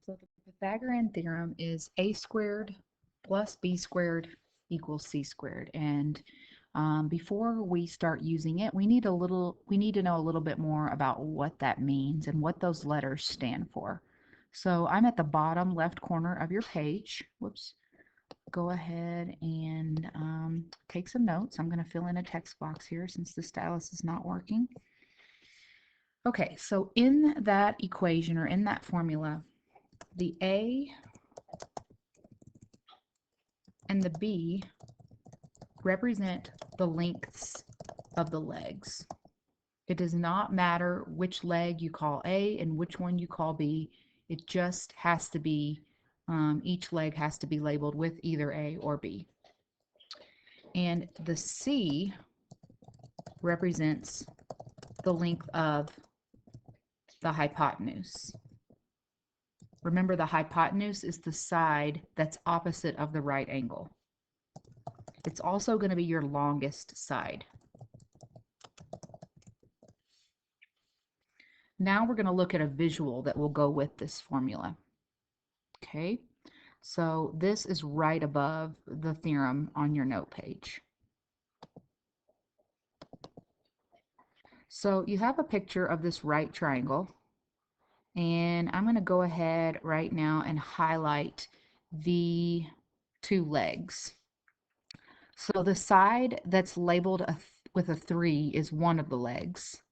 So the Pythagorean theorem is a squared plus b squared equals c squared. And before we start using it, we need to know a little bit more about what that means and what those letters stand for. So I'm at the bottom left corner of your page. Whoops. Go ahead and take some notes. I'm going to fill in a text box here since the stylus is not working. Okay, so in that equation or in that formula, the A and the B represent the lengths of the legs. It does not matter which leg you call A and which one you call B. It just has to be, each leg has to be labeled with either A or B. And the C represents the length of the hypotenuse. Remember, the hypotenuse is the side that's opposite of the right angle. It's also going to be your longest side. Now we're going to look at a visual that will go with this formula. Okay, so this is right above the theorem on your note page. So you have a picture of this right triangle, and I'm going to go ahead right now and highlight the two legs. So the side that's labeled with a 3 is one of the legs.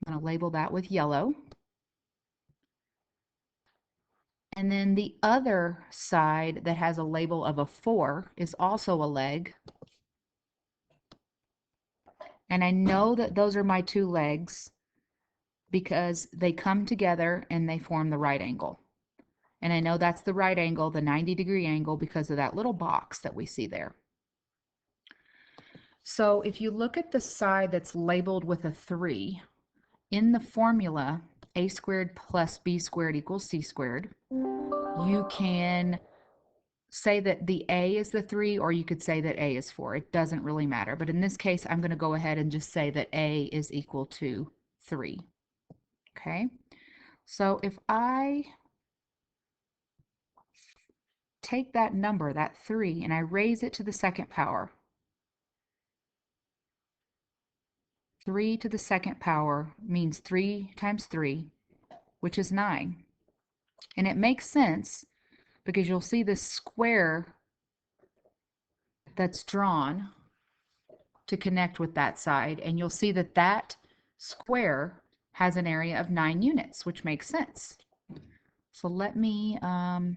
I'm going to label that with yellow. And then the other side that has a label of a 4 is also a leg. And I know that those are my two legs because they come together and they form the right angle. And I know that's the right angle, the 90-degree angle, because of that little box that we see there. So if you look at the side that's labeled with a 3, in the formula, a squared plus b squared equals c squared, you can say that the A is the 3, or you could say that A is 4. It doesn't really matter. But in this case, I'm going to go ahead and just say that A is equal to 3. Okay? So if I take that number, that 3, and I raise it to the second power, 3 to the second power means 3 times 3, which is 9. And it makes sense because you'll see this square that's drawn to connect with that side, and you'll see that that square has an area of 9 units, which makes sense. So let me write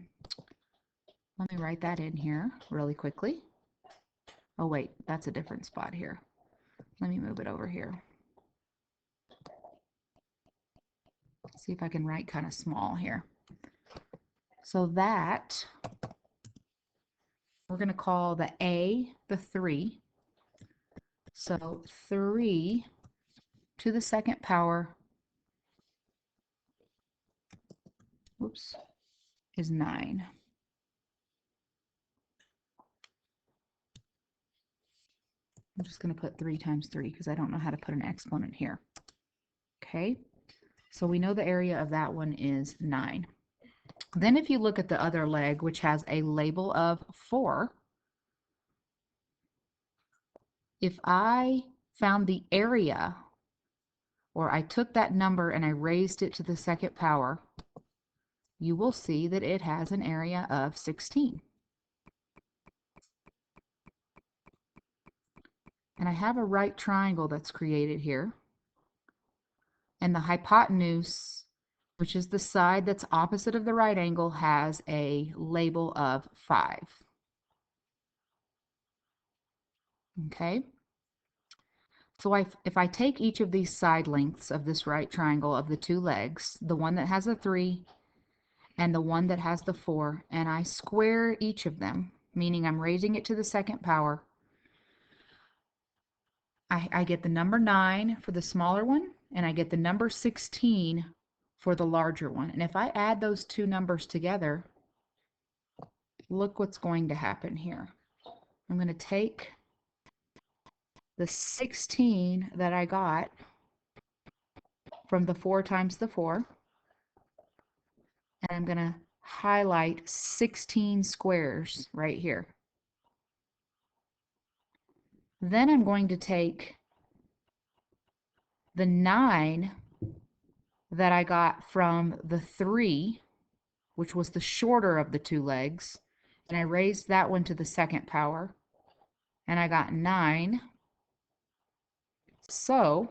that in here really quickly. Oh wait, that's a different spot here. Let me move it over here. See if I can write kind of small here. So that we're going to call the A the 3. So 3 to the second power, whoops, is 9. I'm just going to put 3 times 3 because I don't know how to put an exponent here. Okay, so we know the area of that one is 9. Then if you look at the other leg, which has a label of 4, if I found the area, or I took that number and I raised it to the second power, you will see that it has an area of 16. And I have a right triangle that's created here. And the hypotenuse, which is the side that's opposite of the right angle, has a label of 5. Okay? So if I take each of these side lengths of this right triangle of the two legs, the one that has a 3 and the one that has the 4, and I square each of them, meaning I'm raising it to the second power, I get the number 9 for the smaller one, and I get the number 16 for the larger one. And if I add those two numbers together, look what's going to happen here. I'm going to take the 16 that I got from the 4 times the 4, and I'm going to highlight 16 squares right here. Then I'm going to take the 9 that I got from the 3, which was the shorter of the two legs, and I raised that one to the second power, and I got 9. So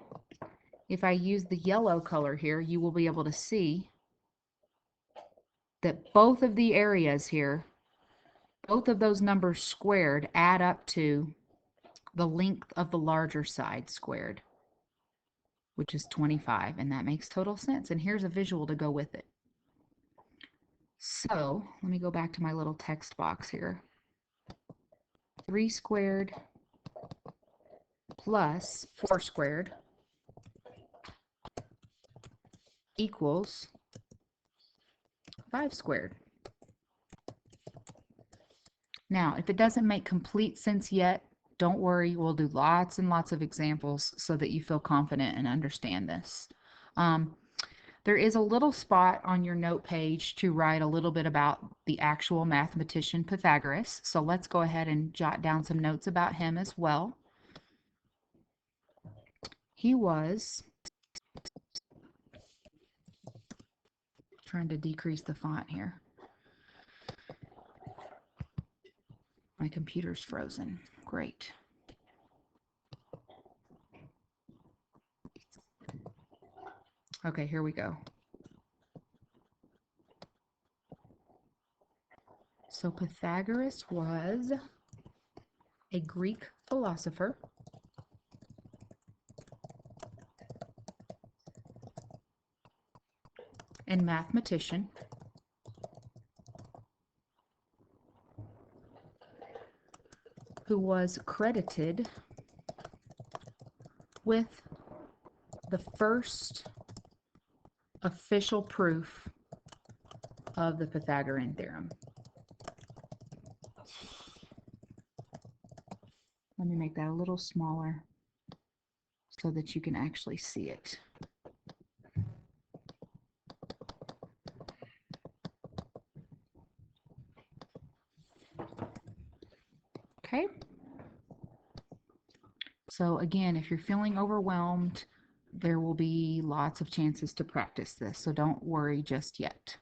if I use the yellow color here, you will be able to see that both of the areas here, both of those numbers squared add up to the length of the larger side squared, which is 25, and that makes total sense. And here's a visual to go with it. So let me go back to my little text box here. 3 squared plus 4 squared equals 5 squared. Now, if it doesn't make complete sense yet, don't worry. We'll do lots and lots of examples so that you feel confident and understand this. There is a little spot on your note page to write a little bit about the actual mathematician Pythagoras. So let's go ahead and jot down some notes about him as well. He was, trying to decrease the font here. My computer's frozen. Great. Okay, here we go. So Pythagoras was a Greek philosopher and mathematician who was credited with the first official proof of the Pythagorean theorem. Let me make that a little smaller so that you can actually see it. Okay. So again, if you're feeling overwhelmed, there will be lots of chances to practice this, so don't worry just yet.